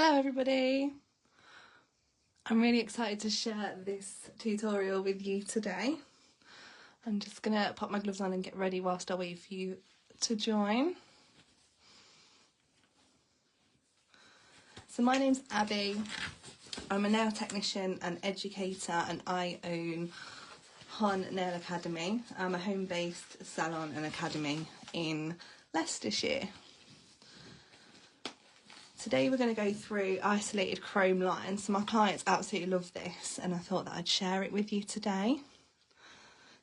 Hello everybody! I'm really excited to share this tutorial with you today. I'm just going to pop my gloves on and get ready whilst I wait for you to join. So my name's Abby. I'm a nail technician and educator and I own Hun Nail Academy. I'm a home-based salon and academy in Leicestershire. Today we're going to go through isolated chrome lines. So my clients absolutely love this and I thought that I'd share it with you today.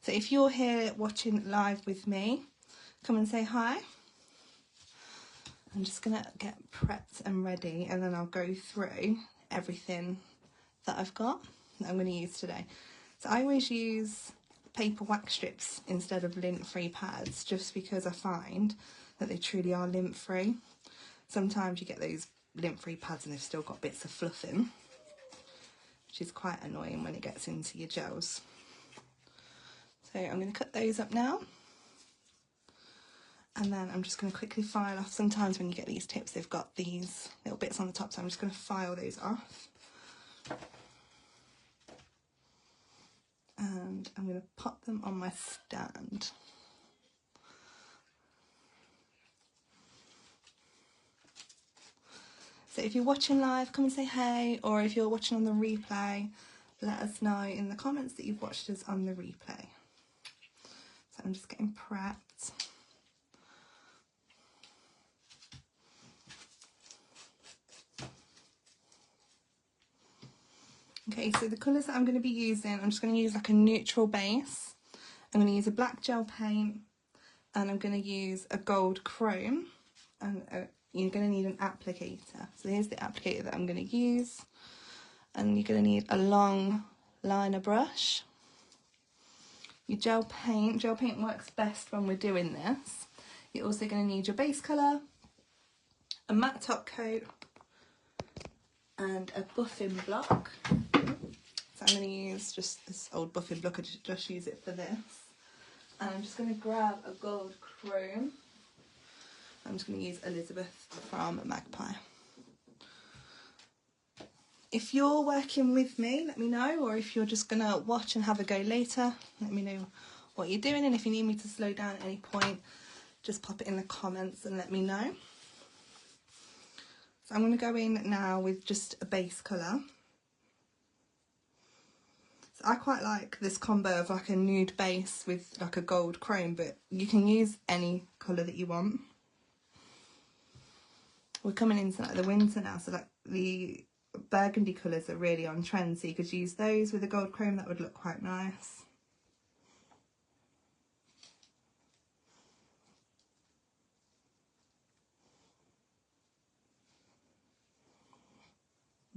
So if you're here watching live with me, come and say hi. I'm just going to get prepped and ready and then I'll go through everything that I've got that I'm going to use today. So I always use paper wax strips instead of lint-free pads just because I find that they truly are lint-free. Sometimes you get those lint-free pads and they've still got bits of fluff in, which is quite annoying when it gets into your gels. So I'm going to cut those up now. And then I'm just going to quickly file off. Sometimes when you get these tips, they've got these little bits on the top, so I'm just going to file those off. And I'm going to pop them on my stand. So if you're watching live, come and say hey, or if you're watching on the replay, let us know in the comments that you've watched us on the replay. So I'm just getting prepped. Okay, so the colours that I'm going to be using, I'm just going to use like a neutral base. I'm going to use a black gel paint and I'm going to use a gold chrome, and you're going to need an applicator. So here's the applicator that I'm going to use, and you're going to need a long liner brush. Your gel paint works best when we're doing this. You're also going to need your base colour, a matte top coat and a buffing block. So I'm going to use just this old buffing block, I just use it for this. And I'm just going to grab a gold chrome. I'm just going to use Elizabeth from Magpie. If you're working with me, let me know, or if you're just going to watch and have a go later, let me know what you're doing, and if you need me to slow down at any point, just pop it in the comments and let me know. So I'm going to go in now with just a base colour. So I quite like this combo of like a nude base with like a gold chrome, but you can use any colour that you want. We're coming into like the winter now, so like the burgundy colours are really on trend, so you could use those with a gold chrome. That would look quite nice.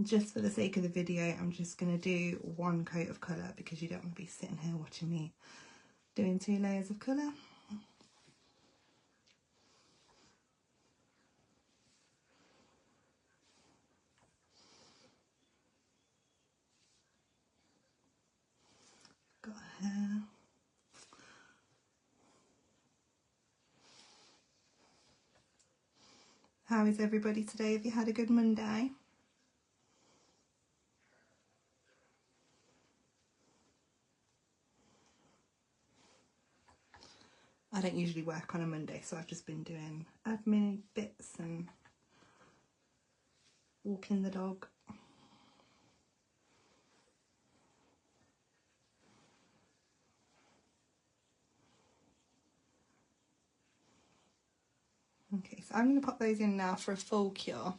Just for the sake of the video, I'm just going to do one coat of colour because you don't want to be sitting here watching me doing 2 layers of colour. Got hair. How is everybody today? Have you had a good Monday? I don't usually work on a Monday, so I've just been doing admin bits and walking the dog. Okay, so I'm going to pop those in now for a full cure.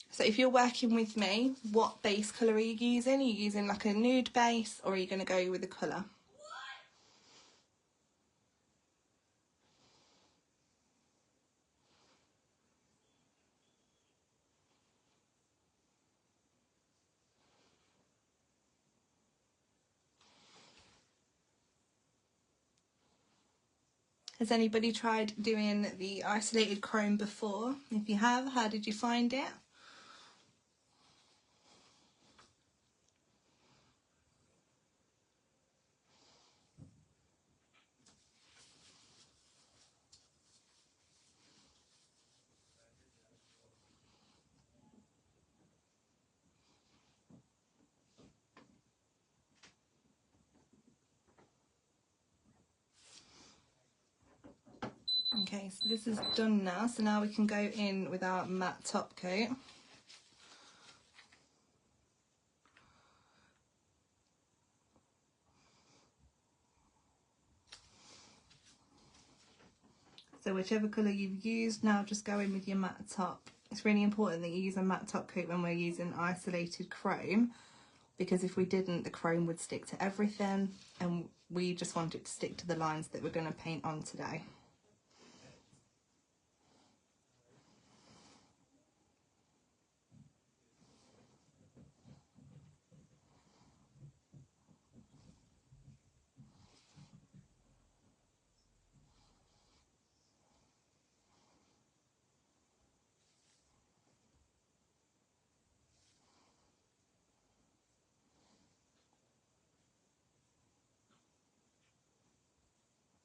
So if you're working with me, what base colour are you using? Are you using like a nude base, or are you going to go with a colour? Has anybody tried doing the isolated chrome before? If you have, how did you find it? Okay, so this is done now, so now we can go in with our matte top coat. So whichever colour you've used, now just go in with your matte top. It's really important that you use a matte top coat when we're using isolated chrome, because if we didn't, the chrome would stick to everything, and we just want it to stick to the lines that we're going to paint on today.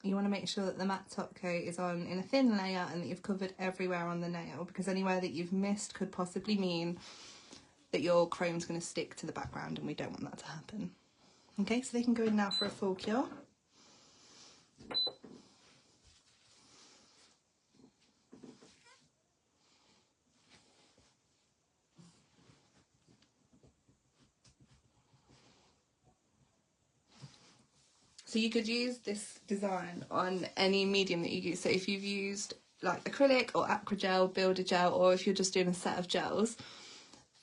You want to make sure that the matte top coat is on in a thin layer and that you've covered everywhere on the nail, because anywhere that you've missed could possibly mean that your chrome's going to stick to the background, and we don't want that to happen. Okay, so they can go in now for a full cure. So you could use this design on any medium that you use. So if you've used like acrylic or aqua gel, builder gel, or if you're just doing a set of gels,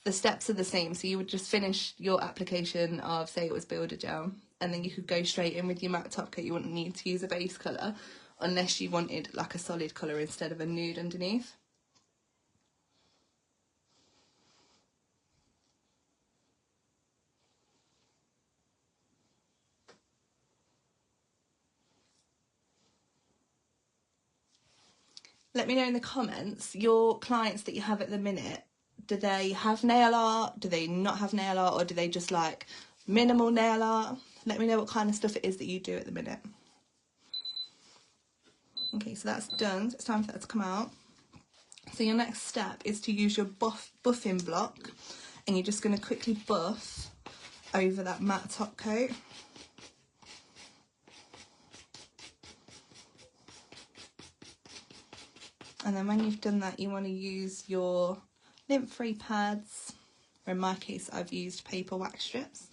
the steps are the same. So you would just finish your application of, say it was builder gel, and then you could go straight in with your matte top coat. You wouldn't need to use a base colour unless you wanted like a solid colour instead of a nude underneath. Let me know in the comments, your clients that you have at the minute, do they have nail art? Do they not have nail art? Or do they just like minimal nail art? Let me know what kind of stuff it is that you do at the minute. Okay, so that's done. So it's time for that to come out. So your next step is to use your buffing block, and you're just going to quickly buff over that matte top coat. And then when you've done that, you want to use your lint-free pads, or in my case I've used paper wax strips.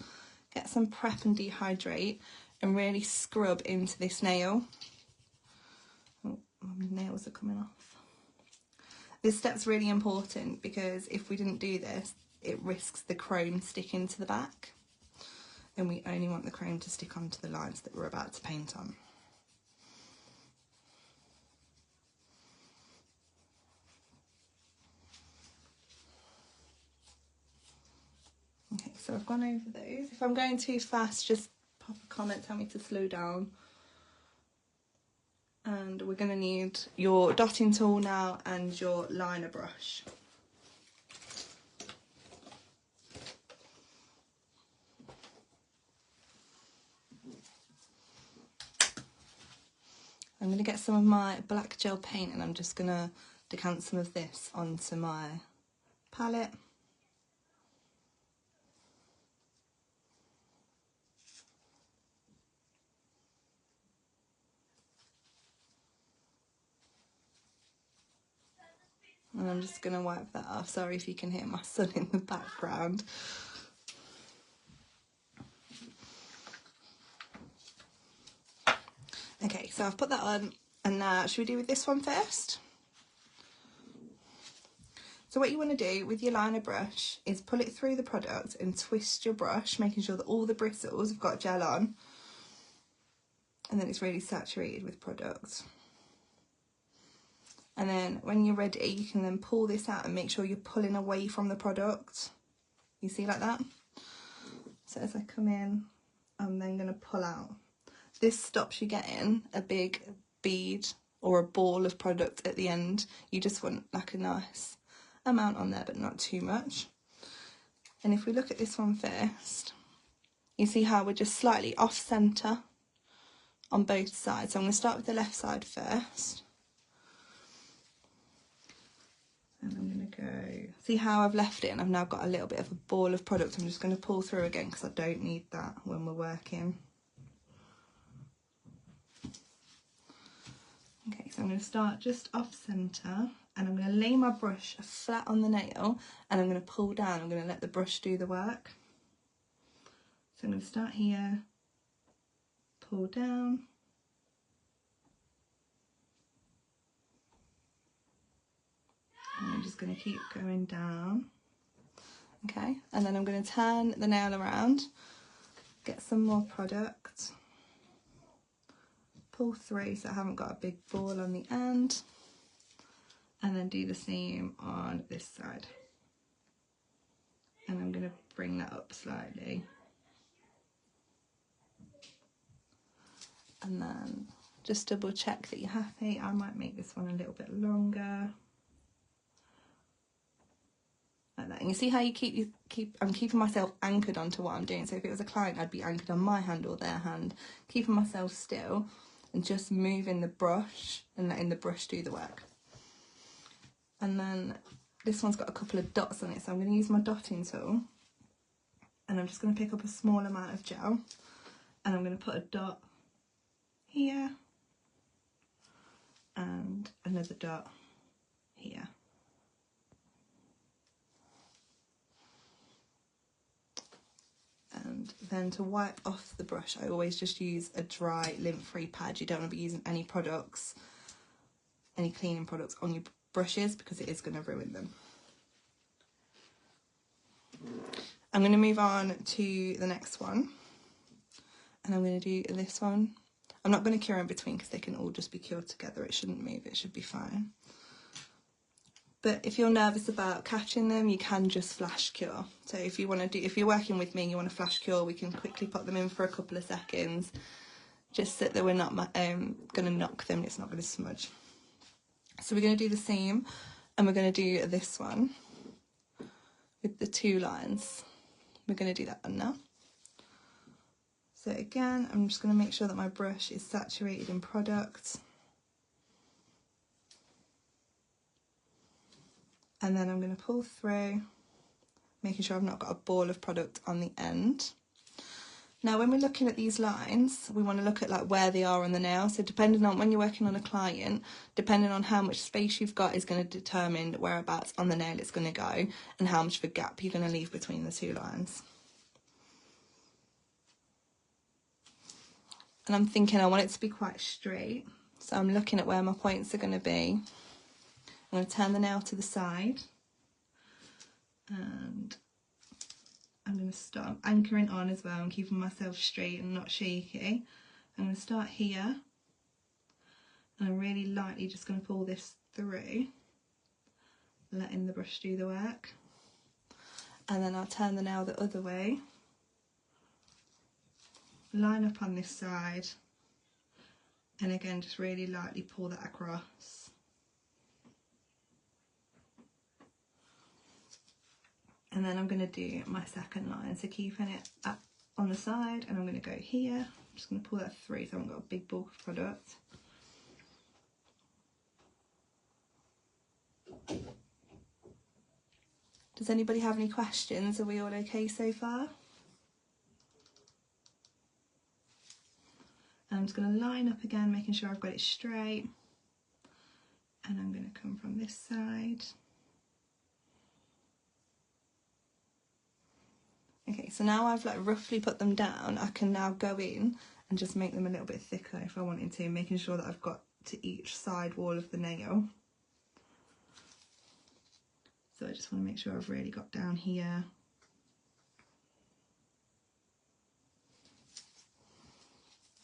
Get some prep and dehydrate and really scrub into this nail. Oh, my nails are coming off. This step's really important because if we didn't do this, it risks the chrome sticking to the back, and we only want the chrome to stick onto the lines that we're about to paint on. Okay, so I've gone over those. If I'm going too fast, just pop a comment, tell me to slow down. And we're going to need your dotting tool now and your liner brush. I'm going to get some of my black gel paint, and I'm just going to decant some of this onto my palette. And I'm just going to wipe that off. Sorry if you can hear my son in the background. Okay, so I've put that on, and now should we do with this one first? So what you want to do with your liner brush is pull it through the product and twist your brush, making sure that all the bristles have got gel on, and then it's really saturated with product. And then when you're ready, you can then pull this out and make sure you're pulling away from the product. You see, like that? So as I come in, I'm then going to pull out. This stops you getting a big bead or a ball of product at the end. You just want like a nice amount on there, but not too much. And if we look at this one first, you see how we're just slightly off centre on both sides. So I'm going to start with the left side first. And I'm going to go, see how I've left it, and I've now got a little bit of a ball of product. I'm just going to pull through again because I don't need that when we're working. Okay, So I'm going to start just off centre, and I'm going to lay my brush flat on the nail, and I'm going to pull down. I'm going to let the brush do the work. So I'm going to start here, pull down, and I'm just going to keep going down. Okay, and then I'm going to turn the nail around, get some more product, pull through so I haven't got a big ball on the end, and then do the same on this side. And I'm going to bring that up slightly. And then just double check that you're happy. I might make this one a little bit longer. Like that. And you see how you I'm keeping myself anchored onto what I'm doing. So if it was a client, I'd be anchored on my hand or their hand, keeping myself still and just moving the brush and letting the brush do the work. And then this one's got a couple of dots on it, so I'm going to use my dotting tool, and I'm just going to pick up a small amount of gel, and I'm going to put a dot here and another dot here. And then to wipe off the brush, I always just use a dry lint-free pad. You don't want to be using any products, any cleaning products on your brushes, because it is going to ruin them. I'm going to move on to the next one, and I'm going to do this one. I'm not going to cure in between because they can all just be cured together. It shouldn't move, it should be fine. But if you're nervous about catching them, you can just flash cure. So if you want to do, if you're working with me and you want to flash cure, we can quickly put them in for a couple of seconds, just so that we're not going to knock them, it's not going to smudge. So we're going to do the same, and we're going to do this one with the 2 lines. We're going to do that one now. So again, I'm just going to make sure that my brush is saturated in product. And then I'm going to pull through, making sure I've not got a ball of product on the end. Now, when we're looking at these lines, we want to look at like where they are on the nail. So depending on when you're working on a client, depending on how much space you've got is going to determine whereabouts on the nail it's going to go and how much of a gap you're going to leave between the 2 lines. And I'm thinking I want it to be quite straight. So I'm looking at where my points are going to be. I'm going to turn the nail to the side, and I'm going to start anchoring on as well and keeping myself straight and not shaky. I'm going to start here, and I'm really lightly just going to pull this through, letting the brush do the work. And then I'll turn the nail the other way, line up on this side, and again just really lightly pull that across. And then I'm going to do my second line, so keeping it up on the side, and I'm going to go here. I'm just going to pull that through so I haven't got a big bulk of product. Does anybody have any questions? Are we all okay so far? And I'm just going to line up again, making sure I've got it straight. And I'm going to come from this side. Okay, so now I've like roughly put them down, I can now go in and just make them a little bit thicker if I wanted to, making sure that I've got to each side wall of the nail. So I just want to make sure I've really got down here.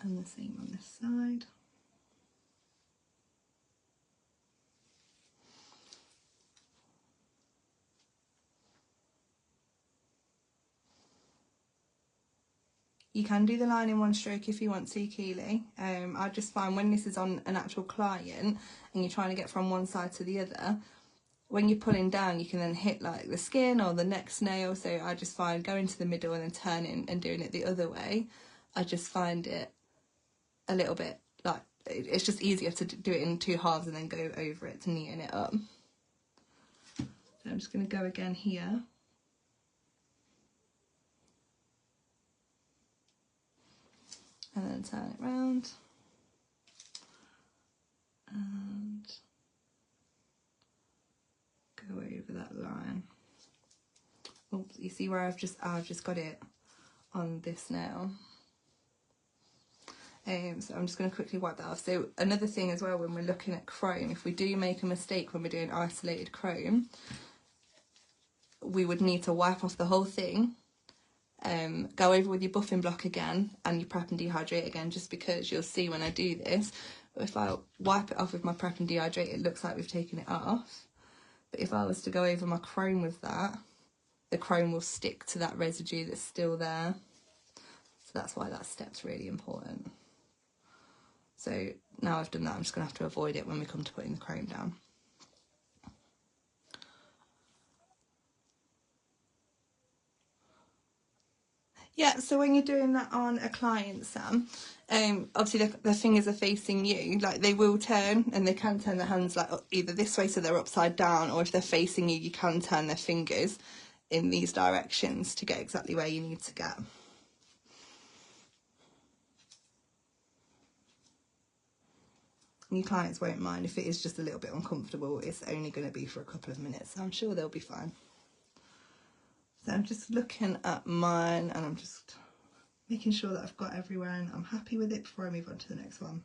And the same on this side. You can do the line in one stroke if you want to, Keely. I just find when this is on an actual client and you're trying to get from one side to the other, when you're pulling down, you can then hit like the skin or the next nail. So I just find going to the middle and then turning and doing it the other way, I just find it a little bit like, it's just easier to do it in 2 halves and then go over it to neaten it up. So I'm just going to go again here. And then turn it round. and go over that line. Oops, you see where I've just got it on this nail. So I'm just going to quickly wipe that off. So another thing as well, when we're looking at chrome, if we do make a mistake when we're doing isolated chrome, we would need to wipe off the whole thing, go over with your buffing block again and your prep and dehydrate again, just because you'll see when I do this, if I wipe it off with my prep and dehydrate, it looks like we've taken it off. But if I was to go over my chrome with that, the chrome will stick to that residue that's still there. So that's why that step's really important. So now I've done that, I'm just going to have to avoid it when we come to putting the chrome down. Yeah, so when you're doing that on a client, Sam, obviously their fingers are facing you, like they will turn, and they can turn their hands like either this way so they're upside down, or if they're facing you, you can turn their fingers in these directions to get exactly where you need to get. Your clients won't mind if it is just a little bit uncomfortable. It's only going to be for a couple of minutes, so I'm sure they'll be fine. So I'm just looking at mine and I'm just making sure that I've got everywhere and I'm happy with it before I move on to the next one.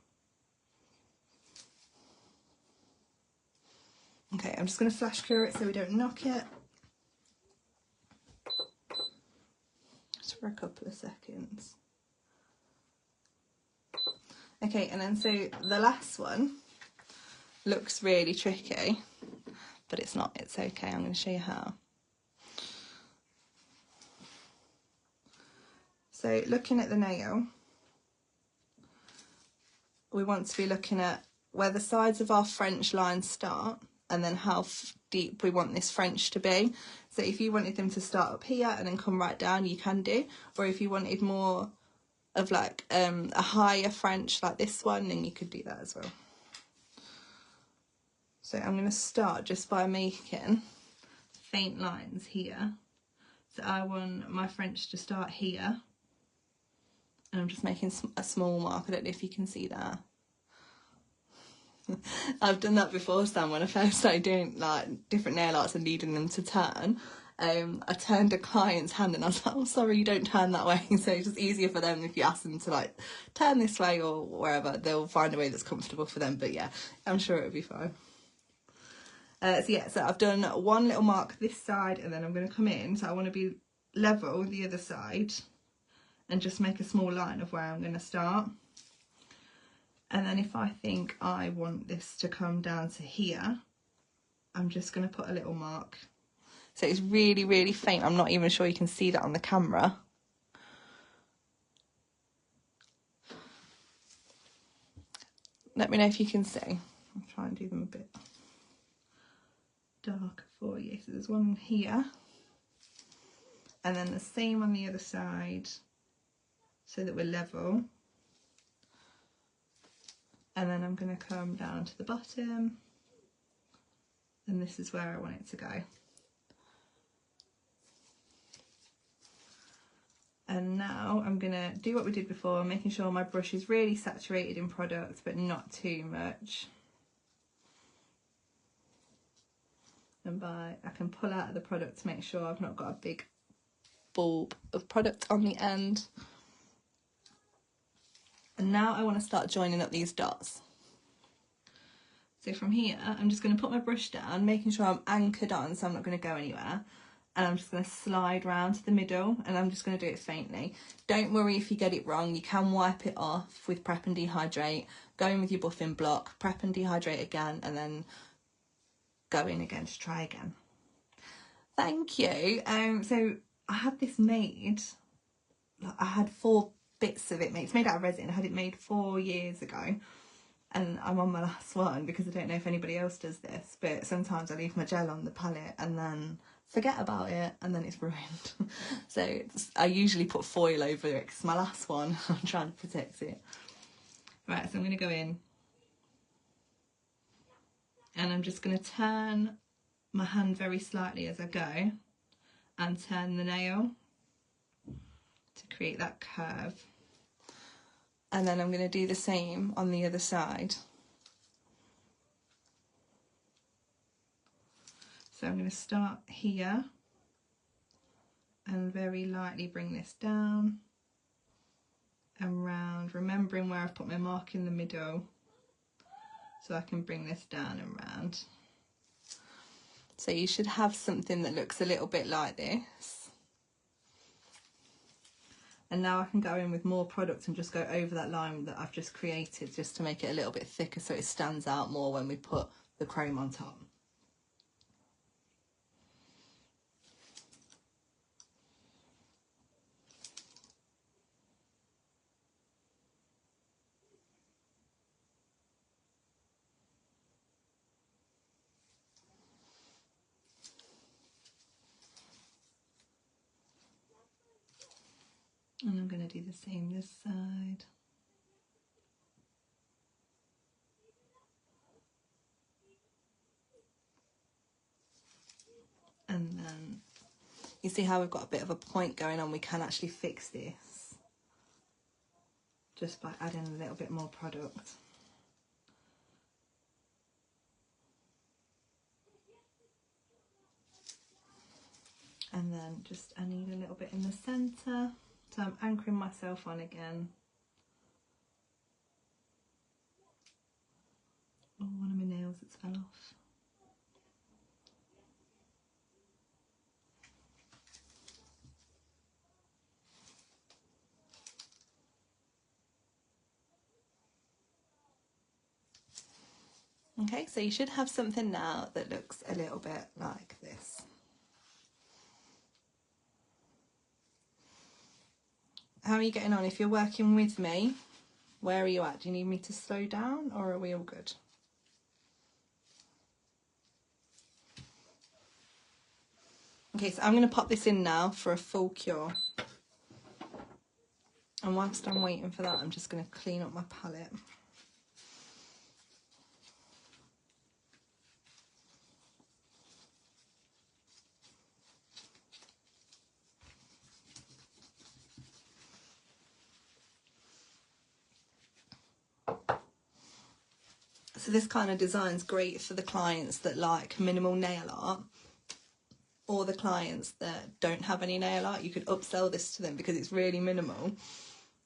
Okay, I'm just going to flash cure it so we don't knock it. Just for a couple of seconds. Okay, and then so the last one looks really tricky, but it's not, it's okay. I'm going to show you how. So looking at the nail, we want to be looking at where the sides of our French lines start and then how deep we want this French to be. So if you wanted them to start up here and then come right down, you can do. Or if you wanted more of like a higher French like this one, then you could do that as well. So I'm going to start just by making faint lines here. So I want my French to start here. And I'm just making a small mark. I don't know if you can see that. I've done that before, Sam, when I first started doing like different nail arts and needing them to turn. I turned a client's hand and I was like, oh, sorry, you don't turn that way. So it's just easier for them if you ask them to like turn this way or wherever, they'll find a way that's comfortable for them. But yeah, I'm sure it'll be fine. So yeah, so I've done one little mark this side and then I'm going to come in. So I want to be level the other side and just make a small line of where I'm going to start. And then if I think I want this to come down to here, I'm just going to put a little mark. So it's really, really faint. I'm not even sure you can see that on the camera. Let me know if you can see. I'll try and do them a bit darker for you. So there's one here. And then the same on the other side, so that we're level. And then I'm going to come down to the bottom. And this is where I want it to go. And now I'm going to do what we did before, making sure my brush is really saturated in product, but not too much. And I can pull out of the product to make sure I've not got a big bulb of product on the end. And now I want to start joining up these dots. So from here, I'm just going to put my brush down, making sure I'm anchored on, so I'm not going to go anywhere. And I'm just going to slide round to the middle, and I'm just going to do it faintly. Don't worry if you get it wrong, you can wipe it off with prep and dehydrate, go in with your buffing block, prep and dehydrate again, and then go in again to try again. Thank you. So I had this made, I had 4 bits of it made. It's made out of resin. I had it made 4 years ago. And I'm on my last one because I don't know if anybody else does this, but sometimes I leave my gel on the palette and then forget about it and then it's ruined. So I usually put foil over it because it's my last one. I'm trying to protect it. Right, so I'm going to go in and I'm just going to turn my hand very slightly as I go and turn the nail to create that curve. And then I'm going to do the same on the other side. So I'm going to start here and very lightly bring this down and round, remembering where I've put my mark in the middle, so I can bring this down and round. So you should have something that looks a little bit like this. And now I can go in with more product and just go over that line that I've just created, just to make it a little bit thicker so it stands out more when we put the chrome on top. And I'm going to do the same this side. And then you see how we've got a bit of a point going on. We can actually fix this just by adding a little bit more product. And then just I need a little bit in the centre, so I'm anchoring myself on again. Oh, one of my nails that's fell off. Okay, so you should have something now that looks a little bit like this. How are you getting on? If you're working with me, where are you at? Do you need me to slow down, or are we all good? Okay, so I'm going to pop this in now for a full cure. And whilst I'm waiting for that, I'm just going to clean up my palette. So this kind of design's great for the clients that like minimal nail art, or the clients that don't have any nail art. You could upsell this to them because it's really minimal,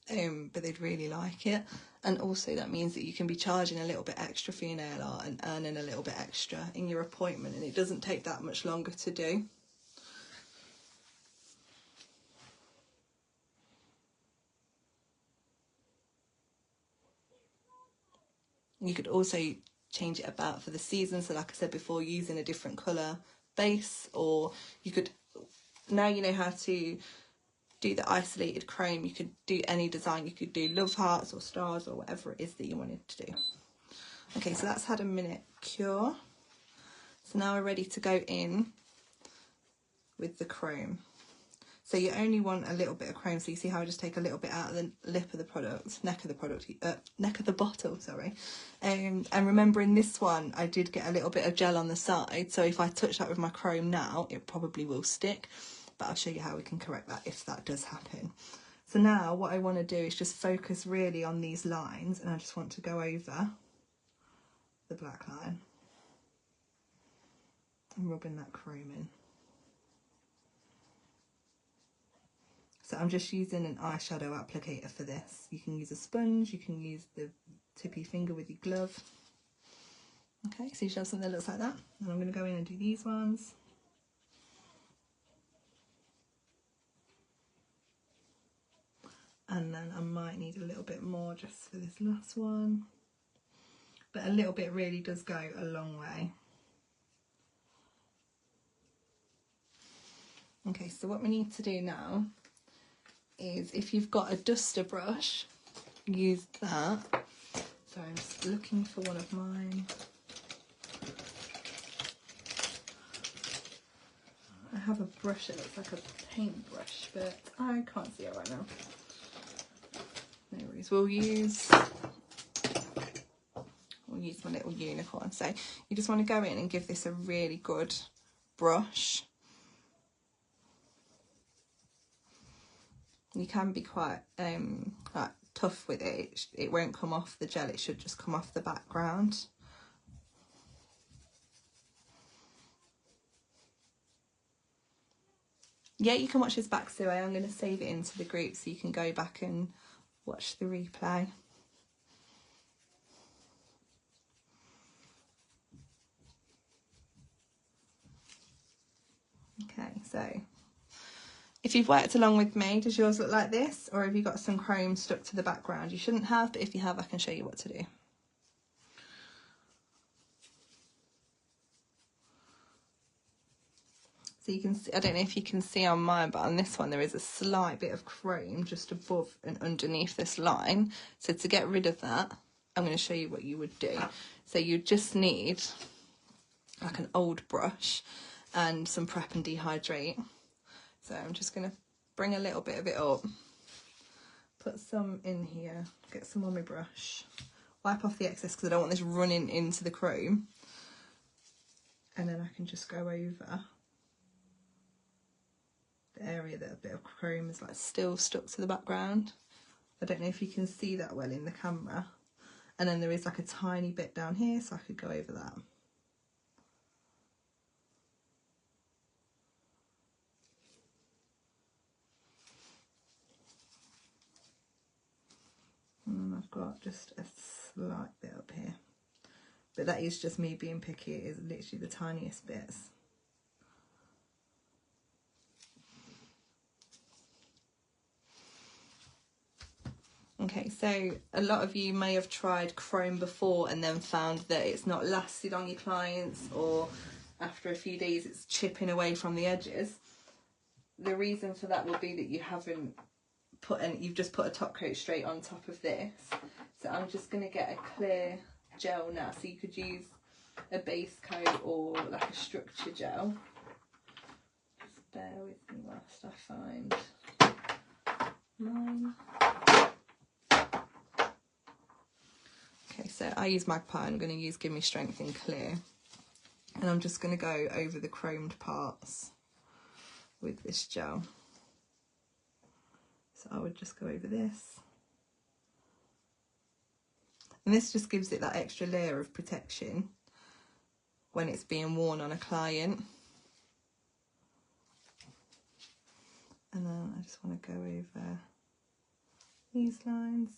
but they'd really like it. And also that means that you can be charging a little bit extra for your nail art and earning a little bit extra in your appointment, and it doesn't take that much longer to do. You could also change it about for the season, so like I said before, using a different colour base, or you could, now you know how to do the isolated chrome, you could do any design. You could do love hearts or stars or whatever it is that you wanted to do. Okay, so that's had a minute cure. So now we're ready to go in with the chrome. So you only want a little bit of chrome, so you see how I just take a little bit out of the lip of the product, neck of the bottle, sorry. And remember, in this one I did get a little bit of gel on the side, so if I touch that with my chrome now, it probably will stick, but I'll show you how we can correct that if that does happen. So now what I want to do is just focus really on these lines, and I just want to go over the black line and rubbing that chrome in. So I'm just using an eyeshadow applicator for this. You can use a sponge, you can use the tippy finger with your glove. Okay, so you should have something that looks like that. And I'm going to go in and do these ones. And then I might need a little bit more just for this last one. But a little bit really does go a long way. Okay, so what we need to do now is, if you've got a duster brush, use that. So I'm just looking for one of mine. I have a brush that looks like a paintbrush, but I can't see it right now. No worries, we'll use my little unicorn. So you just want to go in and give this a really good brush. You can be quite like tough with it. It won't come off the gel, it should just come off the background. Yeah, you can watch this back, Sue. I'm going to save it into the group so you can go back and watch the replay. Okay, so if you've worked along with me, does yours look like this? Or have you got some chrome stuck to the background? You shouldn't have, but if you have, I can show you what to do. So you can see, I don't know if you can see on mine, but on this one there is a slight bit of chrome just above and underneath this line. So to get rid of that, I'm going to show you what you would do. So you just need like an old brush and some prep and dehydrate. So I'm just going to bring a little bit of it up, put some in here, get some on my brush, wipe off the excess because I don't want this running into the chrome, and then I can just go over the area that a bit of chrome is like still stuck to the background. I don't know if you can see that well in the camera. And then there is like a tiny bit down here, so I could go over that. And I've got just a slight bit up here. But that is just me being picky. It is literally the tiniest bits. Okay, so a lot of you may have tried chrome before and then found that it's not lasted on your clients, or after a few days it's chipping away from the edges. The reason for that would be that you haven't put any, you've just put a top coat straight on top of this. So I'm just going to get a clear gel now, so you could use a base coat or like a structure gel. Just bear with me whilst I find mine. Okay, so I use Magpie. I'm going to use Give Me Strength in clear, and I'm just going to go over the chromed parts with this gel. So I would just go over this, and this just gives it that extra layer of protection when it's being worn on a client. And then I just want to go over these lines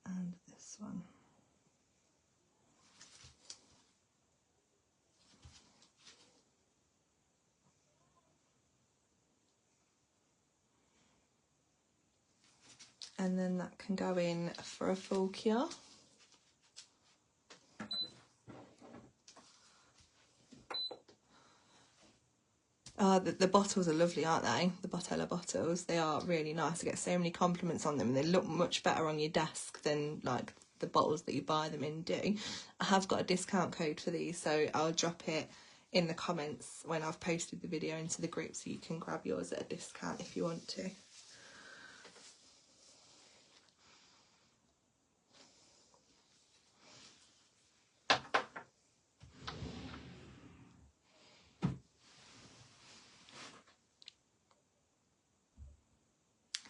and this one. And then that can go in for a full cure. The bottles are lovely, aren't they? The Botella bottles, they are really nice. I get so many compliments on them, and they look much better on your desk than like the bottles that you buy them in do. I have got a discount code for these, so I'll drop it in the comments when I've posted the video into the group, so you can grab yours at a discount if you want to.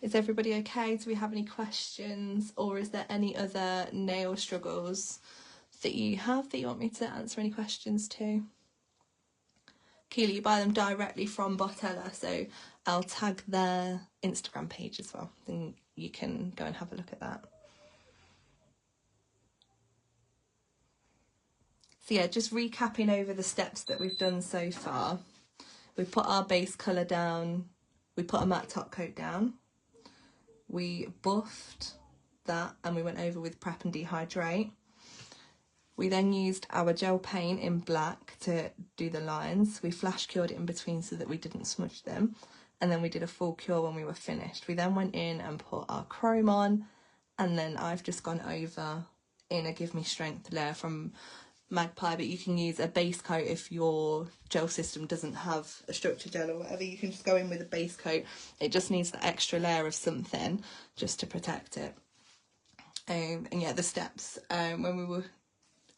Is everybody okay? Do we have any questions, or is there any other nail struggles that you have that you want me to answer any questions to? Keely, you buy them directly from Botella, so I'll tag their Instagram page as well, and you can go and have a look at that. So yeah, just recapping over the steps that we've done so far. We put our base colour down, we put a matte top coat down, we buffed that and we went over with prep and dehydrate. We then used our gel paint in black to do the lines. We flash cured it in between so that we didn't smudge them, and then we did a full cure when we were finished. We then went in and put our chrome on, and then I've just gone over in a Give Me Strength layer from Magpie, but you can use a base coat if your gel system doesn't have a structure gel or whatever. You can just go in with a base coat. It just needs that extra layer of something just to protect it. And yeah, the steps when we were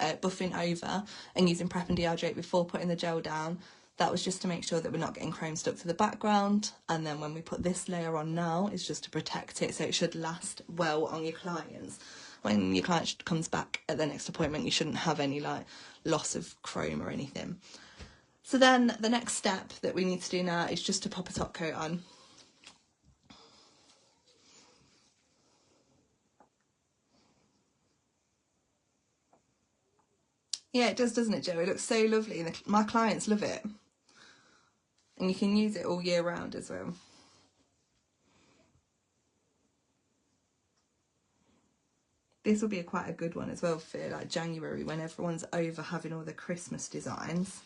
buffing over and using prep and dehydrate before putting the gel down, that was just to make sure that we're not getting chrome stuck to the background. And then when we put this layer on now, it's just to protect it, so it should last well on your clients. When your client comes back at their next appointment, you shouldn't have any like loss of chrome or anything. So then the next step that we need to do now is just to pop a top coat on. Yeah, it does, doesn't it, Jo? It looks so lovely. My clients love it. And you can use it all year round as well. This will be quite a good one as well for like January, when everyone's over having all the Christmas designs.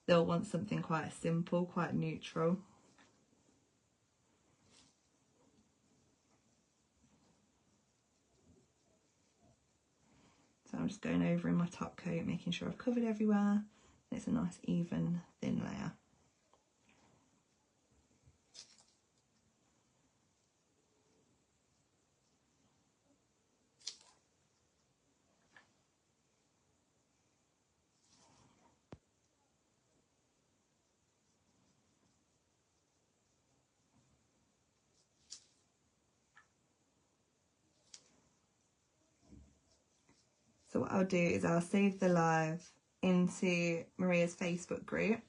They'll want something quite simple, quite neutral. So I'm just going over in my top coat, making sure I've covered everywhere. It's a nice even thin layer. So what I'll do is I'll save the live into Maria's Facebook group,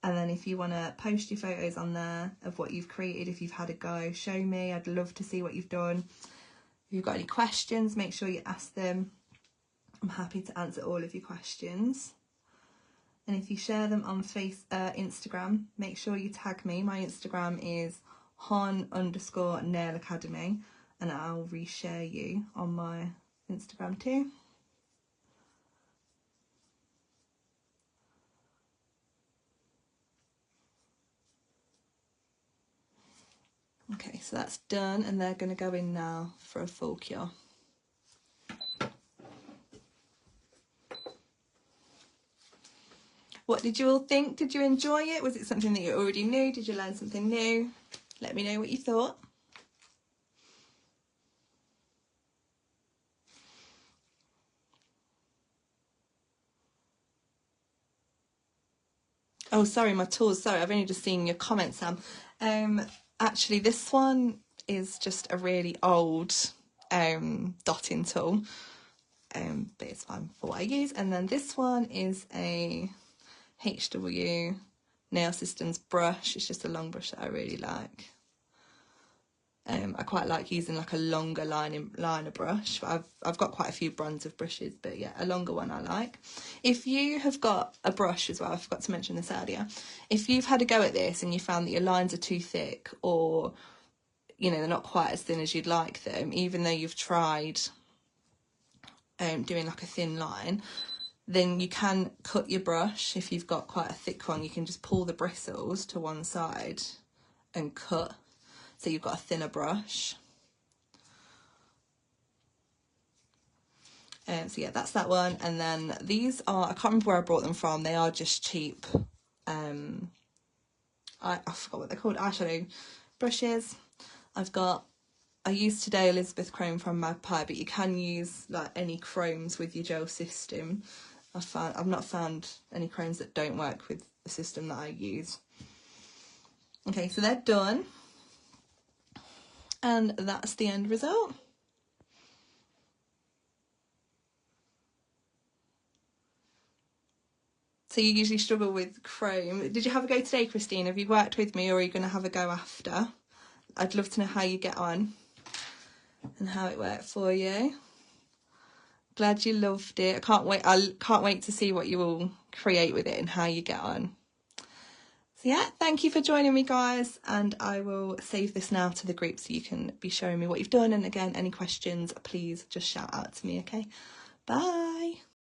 and then if you want to post your photos on there of what you've created, if you've had a go, show me. I'd love to see what you've done. If you've got any questions, make sure you ask them. I'm happy to answer all of your questions. And if you share them on Instagram, make sure you tag me. My Instagram is hon_nail academy, and I'll reshare you on my Instagram too. Okay, so that's done, and they're going to go in now for a full cure. What did you all think? Did you enjoy it? Was it something that you already knew? Did you learn something new? Let me know what you thought. Oh, sorry, my tools. Sorry, I've only just seen your comments, Sam. Actually, this one is just a really old dotting tool, but it's fine for what I use. And then this one is a HW Nail Systems brush. It's just a long brush that I really like. I quite like using like a longer liner brush, but I've got quite a few bronzer brushes, but yeah, a longer one I like. If you have got a brush as well, I forgot to mention this earlier, if you've had a go at this and you found that your lines are too thick, or you know, they're not quite as thin as you'd like them, even though you've tried doing like a thin line, then you can cut your brush. If you've got quite a thick one, you can just pull the bristles to one side and cut, so you've got a thinner brush. So yeah, that's that one. And then these are, I can't remember where I brought them from. They are just cheap, I forgot what they're called, eyeshadow brushes. I used today Elizabeth Chrome from Magpie, but you can use like any chromes with your gel system. I've not found any chromes that don't work with the system that I use. Okay, so they're done. And that's the end result. So you usually struggle with chrome. Did you have a go today, Christine? Have you worked with me, or are you going to have a go after? I'd love to know how you get on and how it worked for you. Glad you loved it. I can't wait to see what you will create with it and how you get on. So yeah, thank you for joining me, guys, and I will save this now to the group so you can be showing me what you've done. And again, any questions, please just shout out to me, okay? Bye.